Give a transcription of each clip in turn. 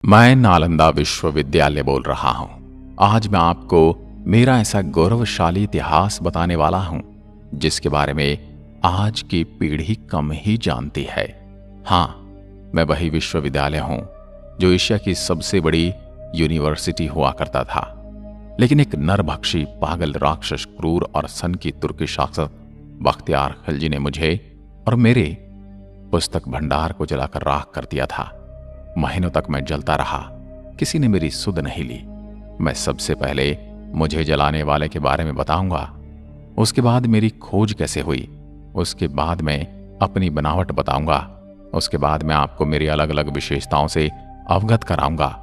मैं नालंदा विश्वविद्यालय बोल रहा हूं। आज मैं आपको मेरा ऐसा गौरवशाली इतिहास बताने वाला हूं जिसके बारे में आज की पीढ़ी कम ही जानती है। हां, मैं वही विश्वविद्यालय हूं जो एशिया की सबसे बड़ी यूनिवर्सिटी हुआ करता था। लेकिन एक नरभक्षी, पागल, राक्षस, क्रूर और सन की तुर्की शासक बख्तियार खिलजी ने मुझे और मेरे पुस्तक भंडार को जलाकर राख कर दिया था। महीनों तक मैं जलता रहा, किसी ने मेरी सुध नहीं ली। मैं सबसे पहले मुझे जलाने वाले के बारे में बताऊंगा, उसके बाद मेरी खोज कैसे हुई, उसके बाद मैं अपनी बनावट बताऊंगा, उसके बाद मैं आपको मेरी अलग अलग विशेषताओं से अवगत कराऊंगा,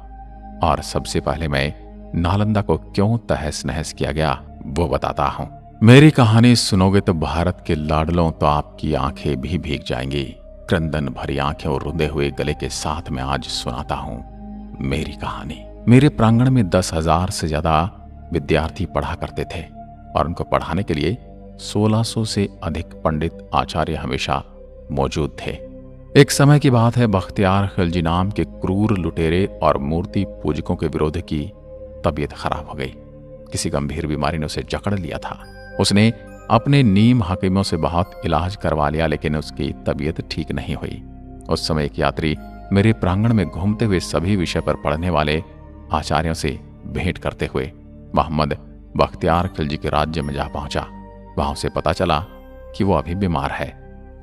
और सबसे पहले मैं नालंदा को क्यों तहस नहस किया गया वो बताता हूं। मेरी कहानी सुनोगे तो भारत के लाडलों, तो आपकी आंखें भी भीग जाएंगी। क्रंदन भरी आंखें और रुंधे हुए गले के साथ मैं आज सुनाता हूं मेरी कहानी। मेरे प्रांगण में 10,000 से ज्यादा विद्यार्थी पढ़ा करते थे और उनको पढ़ाने के लिए 1600 से अधिक पंडित आचार्य हमेशा मौजूद थे। एक समय की बात है, बख्तियार खिलजी नाम के क्रूर लुटेरे और मूर्ति पूजकों के विरोध की तबीयत खराब हो गई। किसी गंभीर बीमारी ने उसे जकड़ लिया था। उसने अपने नीम हकीमों से बहुत इलाज करवा लिया, लेकिन उसकी तबीयत ठीक नहीं हुई। उस समय एक यात्री मेरे प्रांगण में घूमते हुए सभी विषय पर पढ़ने वाले आचार्यों से भेंट करते हुए मोहम्मद बख्तियार खिलजी के राज्य में जा पहुंचा। वहां उसे पता चला कि वो अभी बीमार है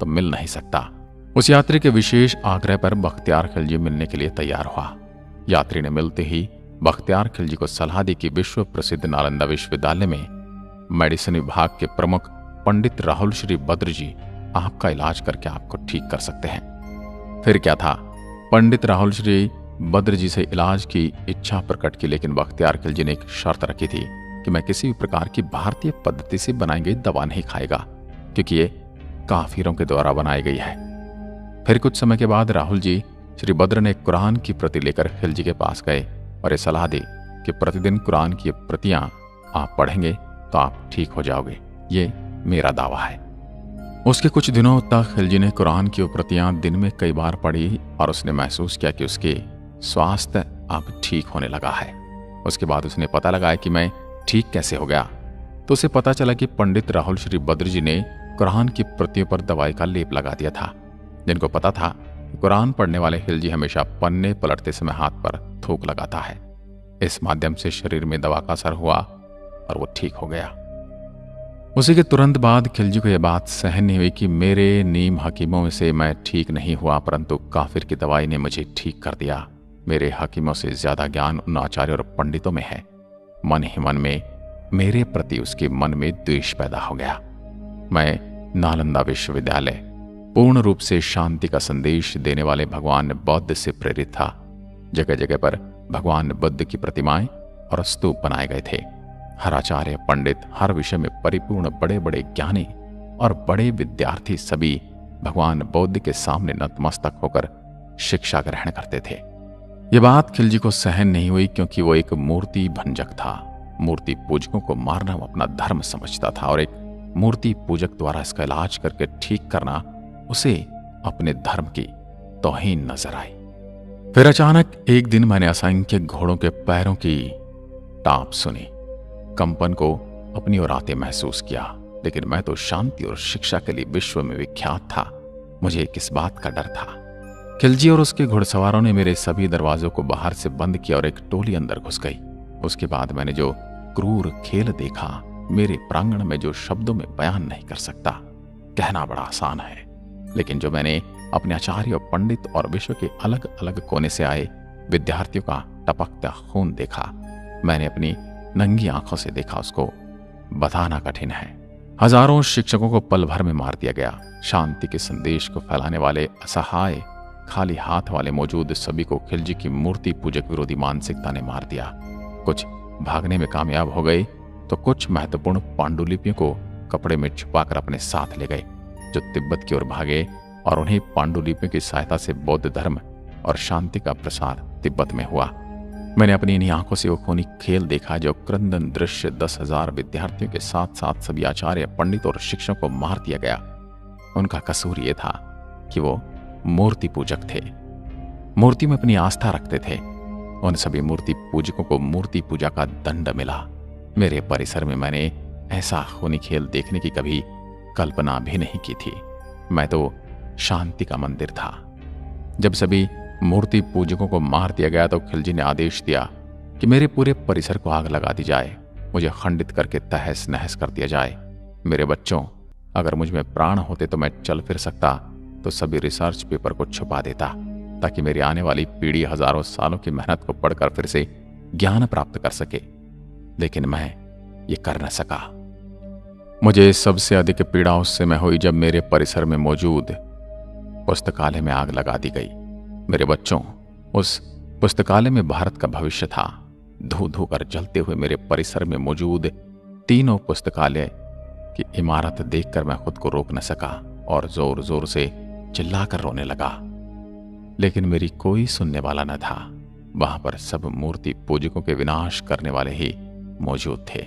तो मिल नहीं सकता। उस यात्री के विशेष आग्रह पर बख्तियार खिलजी मिलने के लिए तैयार हुआ। यात्री ने मिलते ही बख्तियार खिलजी को सलाह दी कि विश्व प्रसिद्ध नालंदा विश्वविद्यालय में मेडिसिन विभाग के प्रमुख पंडित राहुल श्री बद्र जी आपका इलाज करके आपको ठीक कर सकते हैं। फिर क्या था, पंडित राहुल श्री बद्र जी से इलाज की इच्छा प्रकट की, लेकिन बख्तियार खिलजी ने एक शर्त रखी थी कि मैं किसी भी प्रकार की भारतीय पद्धति से बनाई गई दवा नहीं खाएगा, क्योंकि ये काफिरों के द्वारा बनाई गई है। फिर कुछ समय के बाद राहुल जी श्री बद्र ने कुरान की प्रति लेकर खिलजी के पास गए और ये सलाह दी कि प्रतिदिन कुरान की प्रतियां आप पढ़ेंगे तो आप ठीक हो जाओगे, ये मेरा दावा है। उसके कुछ दिनों तक खिलजी ने कुरान की प्रतियां दिन में कई बार पढ़ी और उसने महसूस किया कि उसके स्वास्थ्य अब ठीक होने लगा है। उसके बाद उसने पता लगाया कि मैं ठीक कैसे हो गया, तो उसे पता चला कि पंडित राहुल श्री बद्र जी ने कुरान की प्रतियों पर दवाई का लेप लगा दिया था। जिनको पता था कुरान पढ़ने वाले खिलजी हमेशा पन्ने पलटते समय हाथ पर थूक लगाता है, इस माध्यम से शरीर में दवा का असर हुआ और वो ठीक हो गया। उसी के तुरंत बाद खिलजी को यह बात सहन नहीं हुई कि मेरे नीम हकीमों से मैं ठीक नहीं हुआ, परंतु काफिर की दवाई ने मुझे ठीक कर दिया। मेरे हकीमों से ज्यादा ज्ञान उन आचार्यों और पंडितों में है। मन ही मन में मेरे प्रति उसके मन में द्वेष पैदा हो गया। मैं नालंदा विश्वविद्यालय पूर्ण रूप से शांति का संदेश देने वाले भगवान बौद्ध से प्रेरित था। जगह जगह पर भगवान बुद्ध की प्रतिमाएं और स्तूप बनाए गए थे। हर आचार्य, पंडित, हर विषय में परिपूर्ण बड़े बड़े ज्ञानी और बड़े विद्यार्थी सभी भगवान बुद्ध के सामने नतमस्तक होकर शिक्षा ग्रहण करते थे। ये बात खिलजी को सहन नहीं हुई, क्योंकि वो एक मूर्ति भंजक था। मूर्ति पूजकों को मारना वो अपना धर्म समझता था और एक मूर्ति पूजक द्वारा इसका इलाज करके ठीक करना उसे अपने धर्म की तौहीन नजर आई। फिर अचानक एक दिन मैंने असंख्य घोड़ों के पैरों की टाप सुनी, कंपन को अपनी ओर आते महसूस किया। लेकिन मैं तो शांति और शिक्षा के लिए विश्व में विख्यात था, मुझे किस बात का डर था। खिलजी और उसके घुड़सवारों ने मेरे सभी दरवाजों को बाहर से बंद किया और एक टोली अंदर घुस गई। उसके बाद मैंने जो क्रूर खेल देखा, मेरे प्रांगण में जो शब्दों में बयान नहीं कर सकता। कहना बड़ा आसान है, लेकिन जो मैंने अपने आचार्य, पंडित और विश्व के अलग अलग कोने से आए विद्यार्थियों का टपकता खून देखा, मैंने अपनी नंगी आंखों से देखा, उसको बताना कठिन है। हजारों शिक्षकों को पल भर में मार दिया गया। शांति के संदेश को फैलाने वाले असहाय खाली हाथ वाले मौजूद सभी को खिलजी की मूर्ति पूजक विरोधी मानसिकता ने मार दिया। कुछ भागने में कामयाब हो गए तो कुछ महत्वपूर्ण पांडुलिपियों को कपड़े में छुपाकर अपने साथ ले गए, जो तिब्बत की ओर भागे, और उन्हीं पांडुलिपियों की सहायता से बौद्ध धर्म और शांति का प्रसार तिब्बत में हुआ। मैंने अपनी इन्हीं आंखों से वो खूनी खेल देखा, जो क्रंदन दृश्य 10,000 विद्यार्थियों के साथ साथ सभी आचार्य, पंडित और शिक्षकों को मार दिया गया। उनका कसूर ये था कि वो मूर्ति पूजक थे, मूर्ति में अपनी आस्था रखते थे। उन सभी मूर्ति पूजकों को मूर्ति पूजा का दंड मिला। मेरे परिसर में मैंने ऐसा खूनी खेल देखने की कभी कल्पना भी नहीं की थी। मैं तो शांति का मंदिर था। जब सभी मूर्ति पूजकों को मार दिया गया तो खिलजी ने आदेश दिया कि मेरे पूरे परिसर को आग लगा दी जाए, मुझे खंडित करके तहस नहस कर दिया जाए। मेरे बच्चों, अगर मुझ में प्राण होते तो मैं चल फिर सकता तो सभी रिसर्च पेपर को छुपा देता, ताकि मेरी आने वाली पीढ़ी हजारों सालों की मेहनत को पढ़कर फिर से ज्ञान प्राप्त कर सके। लेकिन मैं ये कर न सका। मुझे सबसे अधिक पीड़ा उस समय हुई जब मेरे परिसर में मौजूद पुस्तकालय में आग लगा दी गई। मेरे बच्चों, उस पुस्तकालय में भारत का भविष्य था। धू धू कर जलते हुए मेरे परिसर में मौजूद तीनों पुस्तकालय की इमारत देखकर मैं खुद को रोक न सका और जोर जोर से चिल्लाकर रोने लगा। लेकिन मेरी कोई सुनने वाला न था। वहां पर सब मूर्ति पूजकों के विनाश करने वाले ही मौजूद थे।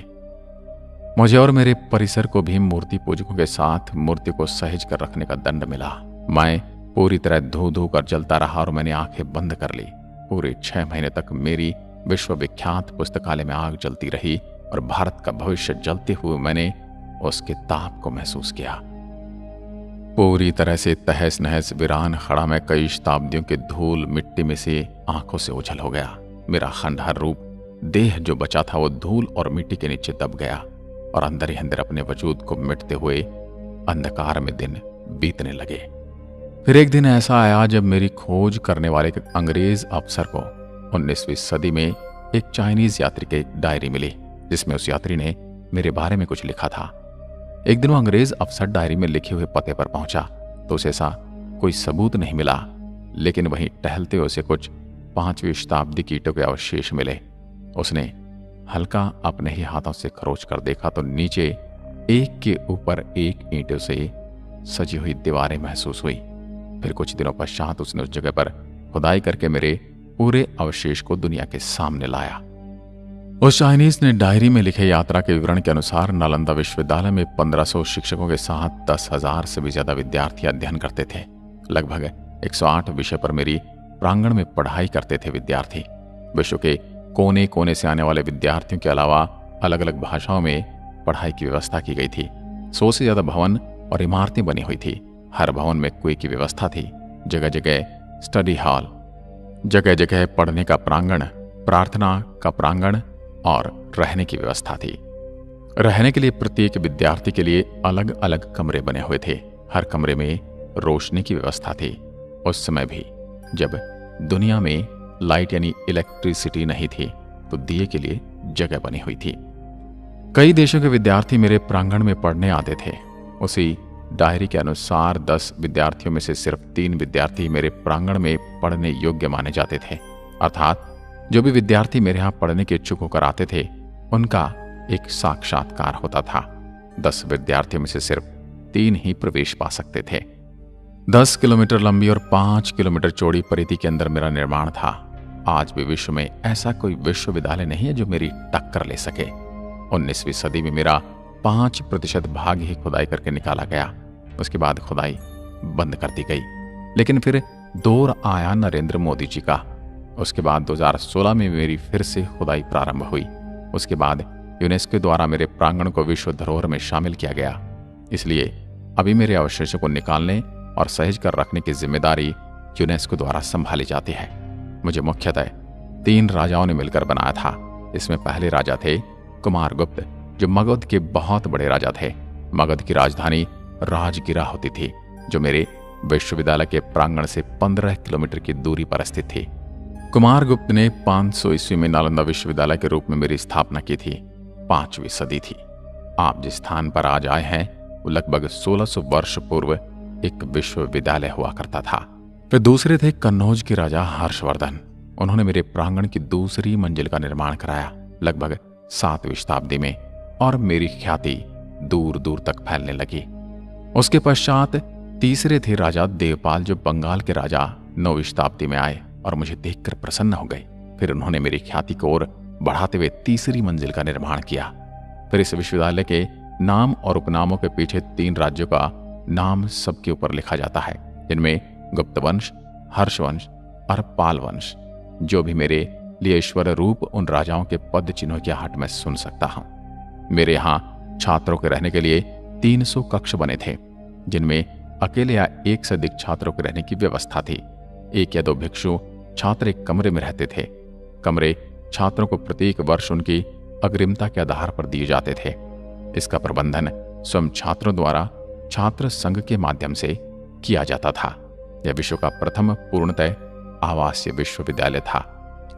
मुझे और मेरे परिसर को भी मूर्ति पूजकों के साथ मूर्ति को सहेज कर रखने का दंड मिला। मैं पूरी तरह धू धू कर जलता रहा और मैंने आंखें बंद कर ली। पूरे 6 महीने तक मेरी विश्वविख्यात पुस्तकालय में आग जलती रही और भारत का भविष्य जलते हुए मैंने उसके ताप को महसूस किया। पूरी तरह से तहस नहस वीरान खड़ा मैं कई शताब्दियों के धूल मिट्टी में से आंखों से ओझल हो गया। मेरा खंडहर रूप देह जो बचा था वो धूल और मिट्टी के नीचे दब गया और अंदर ही अंदर अपने वजूद को मिटते हुए अंधकार में दिन बीतने लगे। फिर एक दिन ऐसा आया जब मेरी खोज करने वाले एक अंग्रेज अफसर को 19वीं सदी में एक चाइनीज यात्री की डायरी मिली, जिसमें उस यात्री ने मेरे बारे में कुछ लिखा था। एक दिन वो अंग्रेज अफसर डायरी में लिखे हुए पते पर पहुंचा तो उसे ऐसा कोई सबूत नहीं मिला, लेकिन वहीं टहलते उसे कुछ 5वीं शताब्दी की ईंटों के अवशेष मिले। उसने हल्का अपने ही हाथों से खरोच कर देखा तो नीचे एक के ऊपर एक ईंटों से सजी हुई दीवारें महसूस हुई। फिर कुछ दिनों पश्चात उसने उस जगह पर खुदाई करके मेरे पूरे अवशेष को दुनिया के सामने लाया। उस चाइनीज ने डायरी में लिखे यात्रा के विवरण के अनुसार नालंदा विश्वविद्यालय में 1500 शिक्षकों के साथ 10,000 से भी ज्यादा विद्यार्थी अध्ययन करते थे। लगभग 108 विषय पर मेरी प्रांगण में पढ़ाई करते थे विद्यार्थी। विश्व के कोने कोने से आने वाले विद्यार्थियों के अलावा अलग अलग भाषाओं में पढ़ाई की व्यवस्था की गई थी। 100 से ज्यादा भवन और इमारतें बनी हुई थी। हर भवन में कुएं की व्यवस्था थी। जगह जगह स्टडी हॉल, जगह जगह पढ़ने का प्रांगण, प्रार्थना का प्रांगण और रहने की व्यवस्था थी। रहने के लिए प्रत्येक विद्यार्थी के लिए अलग अलग कमरे बने हुए थे। हर कमरे में रोशनी की व्यवस्था थी। उस समय भी जब दुनिया में लाइट यानी इलेक्ट्रिसिटी नहीं थी तो दिए के लिए जगह बनी हुई थी। कई देशों के विद्यार्थी मेरे प्रांगण में पढ़ने आते थे। उसी डायरी के अनुसार 10 विद्यार्थियों में से सिर्फ 3 विद्यार्थी मेरे प्रांगण में पढ़ने योग्य माने जाते थे। अर्थात जो भी विद्यार्थी मेरे यहाँ पढ़ने के इच्छुक होकर आते थे उनका एक साक्षात्कार होता था। 10 विद्यार्थियों में से सिर्फ 3 ही प्रवेश पा सकते थे। 10 किलोमीटर लंबी और 5 किलोमीटर चौड़ी परिधि के अंदर मेरा निर्माण था। आज भी विश्व में ऐसा कोई विश्वविद्यालय नहीं है जो मेरी टक्कर ले सके। 19वीं सदी में मेरा 5% भाग ही खुदाई करके निकाला गया। उसके बाद खुदाई बंद कर दी गई। लेकिन फिर दौर आया नरेंद्र मोदी जी का। उसके बाद 2016 में मेरी फिर से खुदाई प्रारंभ हुई। उसके बाद यूनेस्को द्वारा मेरे प्रांगण को विश्व धरोहर में शामिल किया गया। इसलिए अभी मेरे अवशेषों को निकालने और सहेज कर रखने की जिम्मेदारी यूनेस्को द्वारा संभाली जाती है। मुझे मुख्यतः 3 राजाओं ने मिलकर बनाया था। इसमें पहले राजा थे कुमारगुप्त, जो मगध के बहुत बड़े राजा थे। मगध की राजधानी राजगिरा होती थी, जो मेरे विश्वविद्यालय के प्रांगण से 15 किलोमीटर की दूरी पर स्थित थी। कुमारगुप्त ने 500 ईस्वी में नालंदा विश्वविद्यालय के रूप में मेरी स्थापना की थी। 5वीं सदी थी। आप जिस स्थान पर आज आए हैं वो लगभग 1600 वर्ष पूर्व एक विश्वविद्यालय हुआ करता था। फिर दूसरे थे कन्नौज के राजा हर्षवर्धन। उन्होंने मेरे प्रांगण की दूसरी मंजिल का निर्माण कराया लगभग 7वीं शताब्दी में, और मेरी ख्याति दूर दूर तक फैलने लगी। उसके पश्चात तीसरे थे राजा देवपाल, जो बंगाल के राजा 9वीं शताब्दी में आए और मुझे देखकर प्रसन्न हो गए। फिर उन्होंने मेरी ख्याति को और बढ़ाते हुए तीसरी मंजिल का निर्माण किया। फिर इस विश्वविद्यालय के नाम और उपनामों के पीछे 3 राज्यों का नाम सबके ऊपर लिखा जाता है, जिनमें गुप्त वंश, हर्ष वंश और पाल वंश। जो भी मेरे लिए ईश्वर रूप उन राजाओं के पद चिन्हों की आहट में सुन सकता हूं। मेरे यहाँ छात्रों के रहने के लिए 300 कक्ष बने थे, जिनमें अकेले या एक से अधिक छात्रों के रहने की व्यवस्था थी। 1 या 2 भिक्षु छात्र एक कमरे में रहते थे। कमरे छात्रों को प्रत्येक वर्ष उनकी अग्रिमता के आधार पर दिए जाते थे। इसका प्रबंधन स्वयं छात्रों द्वारा छात्र संघ के माध्यम से किया जाता था। यह विश्व का प्रथम पूर्णतः आवासीय विश्वविद्यालय था।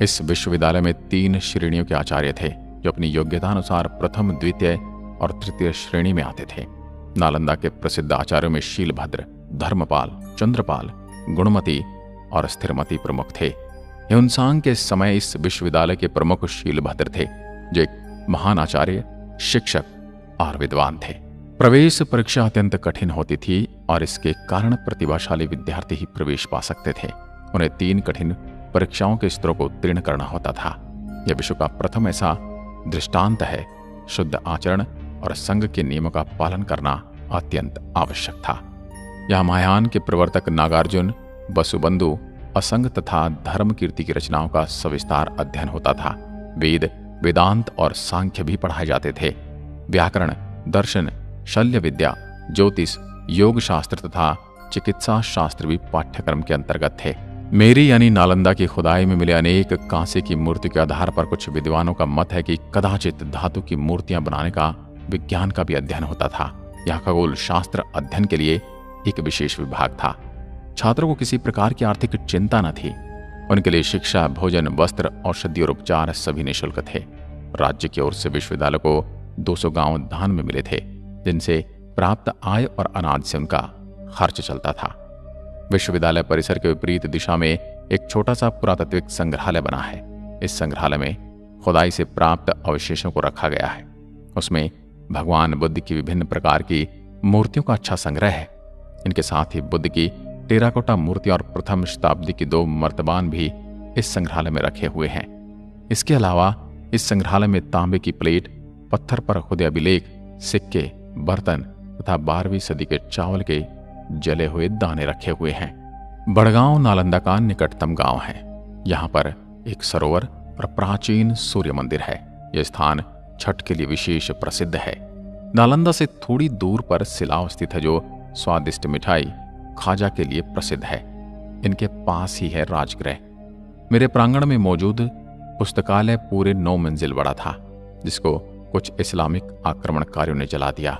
इस विश्वविद्यालय में 3 श्रेणियों के आचार्य थे, जो अपनी योग्यता अनुसार प्रथम, द्वितीय और तृतीय श्रेणी में आते थे। नालंदा के प्रसिद्ध आचार्यों में शीलभद्र, धर्मपाल, चंद्रपाल, गुणमती और स्थिरमती प्रमुख थे। ह्युनसांग के समय इस विश्वविद्यालय के प्रमुख शीलभद्र थे, जो एक महान आचार्य, शिक्षक और विद्वान थे। प्रवेश परीक्षा अत्यंत कठिन होती थी और इसके कारण प्रतिभाशाली विद्यार्थी ही प्रवेश पा सकते थे। उन्हें 3 कठिन परीक्षाओं के स्तरों को उत्तीर्ण करना होता था। यह विश्व का प्रथम ऐसा दृष्टांत है। शुद्ध आचरण और संघ के नियमों का पालन करना अत्यंत आवश्यक था। यह महायान के प्रवर्तक नागार्जुन, वसुबंधु, असंग तथा धर्म कीर्ति की रचनाओं का सविस्तार अध्ययन होता था। वेद, वेदांत और सांख्य भी पढ़ाए जाते थे। व्याकरण, दर्शन, शल्य विद्या, ज्योतिष, योग शास्त्र तथा चिकित्सा शास्त्र भी पाठ्यक्रम के अंतर्गत थे। मेरी यानी नालंदा की खुदाई में मिले अनेक कांसे की मूर्ति के आधार पर कुछ विद्वानों का मत है कि कदाचित धातु की मूर्तियां बनाने का विज्ञान का भी अध्ययन होता था। यह खगोल शास्त्र अध्ययन के लिए एक विशेष विभाग था। छात्रों को किसी प्रकार की आर्थिक चिंता न थी। उनके लिए शिक्षा, भोजन, वस्त्र, औषधि और उपचार सभी निःशुल्क थे। राज्य की ओर से विश्वविद्यालय को 200 गांव दान में मिले थे, जिनसे प्राप्त आय और अनाज से उनका खर्च चलता था। विश्वविद्यालय परिसर के विपरीत दिशा में एक छोटा सा पुरातात्विक संग्रहालय बना है। इस संग्रहालय में खुदाई से प्राप्त अवशेषों को रखा गया है। उसमें भगवान बुद्ध की विभिन्न प्रकार की मूर्तियों का अच्छा संग्रह है। इनके साथ ही बुद्ध की टेराकोटा मूर्ति और प्रथम शताब्दी की 2 मर्तबान भी इस संग्रहालय में रखे हुए हैं। इसके अलावा इस संग्रहालय में तांबे की प्लेट, पत्थर पर खुदे अभिलेख, सिक्के, बर्तन तथा 12वीं सदी के चावल के जले हुए दाने रखे हुए हैं। बड़गांव नालंदा का निकटतम गांव है। यहाँ पर एक सरोवर और प्राचीन सूर्य मंदिर है। यह स्थान छठ के लिए विशेष प्रसिद्ध है। नालंदा से थोड़ी दूर पर सिलाव स्थित है, जो स्वादिष्ट मिठाई खाजा के लिए प्रसिद्ध है। इनके पास ही है राजगृह। मेरे प्रांगण में मौजूद पुस्तकालय पूरे 9 मंजिल बड़ा था, जिसको कुछ इस्लामिक आक्रमणकारियों ने जला दिया।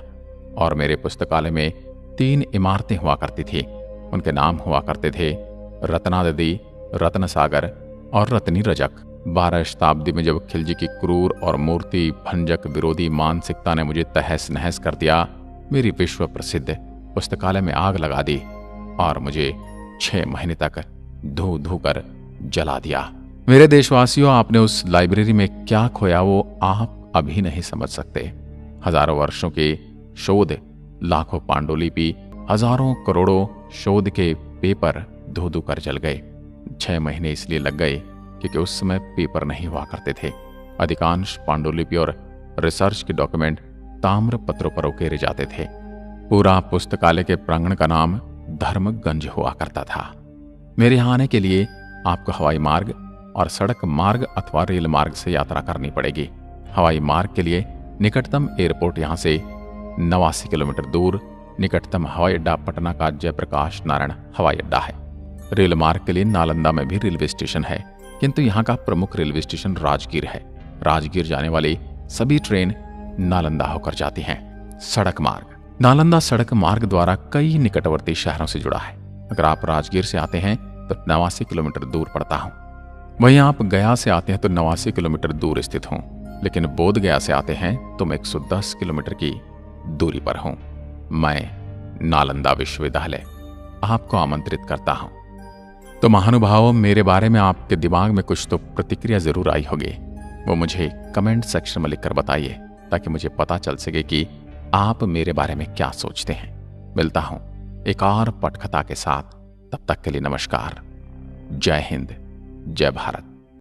और मेरे पुस्तकालय में 3 इमारतें हुआ करती थी। उनके नाम हुआ करते थे रत्नादि, रत्न सागर और रत्नी रजक। 12 शताब्दी में जब खिलजी की क्रूर और मूर्ति भंजक विरोधी मानसिकता ने मुझे तहस नहस कर दिया, मेरी विश्व प्रसिद्ध पुस्तकालय में आग लगा दी और मुझे 6 महीने तक धू धू कर जला दिया। मेरे देशवासियों, आपने उस लाइब्रेरी में क्या खोया वो आप अभी नहीं समझ सकते। हजारों वर्षों के शोध, लाखों पांडुलिपि, हजारों करोड़ों शोध के पेपर धू धू कर जल गए। 6 महीने इसलिए लग गए क्योंकि उस समय पेपर नहीं हुआ करते थे। अधिकांश पांडुलिपि और रिसर्च के डॉक्यूमेंट ताम्र पत्रों पर उकेरे जाते थे। पूरा पुस्तकालय के प्रांगण का नाम धर्मगंज हुआ करता था। मेरे यहाँ आने के लिए आपको हवाई मार्ग और सड़क मार्ग अथवा रेल मार्ग से यात्रा करनी पड़ेगी। हवाई मार्ग के लिए निकटतम एयरपोर्ट यहाँ से 89 किलोमीटर दूर निकटतम हवाई अड्डा पटना का जयप्रकाश नारायण हवाई अड्डा है। रेल मार्ग के लिए नालंदा में भी रेलवे स्टेशन है, किंतु यहाँ का प्रमुख रेलवे स्टेशन राजगीर है। राजगीर जाने वाली सभी ट्रेन नालंदा होकर जाती हैं। सड़क मार्ग, नालंदा सड़क मार्ग द्वारा कई निकटवर्ती शहरों से जुड़ा है। अगर आप राजगीर से आते हैं तो 89 किलोमीटर दूर पड़ता हूँ। वहीं आप गया से आते हैं तो 89 किलोमीटर दूर स्थित हूँ, लेकिन बोध गया से आते हैं तो मैं 110 किलोमीटर की दूरी पर हूँ। मैं नालंदा विश्वविद्यालय आपको आमंत्रित करता हूँ। तो महानुभावों, मेरे बारे में आपके दिमाग में कुछ तो प्रतिक्रिया जरूर आई होगी। वो मुझे कमेंट सेक्शन में लिखकर बताइए, ताकि मुझे पता चल सके कि आप मेरे बारे में क्या सोचते हैं। मिलता हूं एक और पटकथा के साथ। तब तक के लिए नमस्कार। जय हिंद, जय भारत।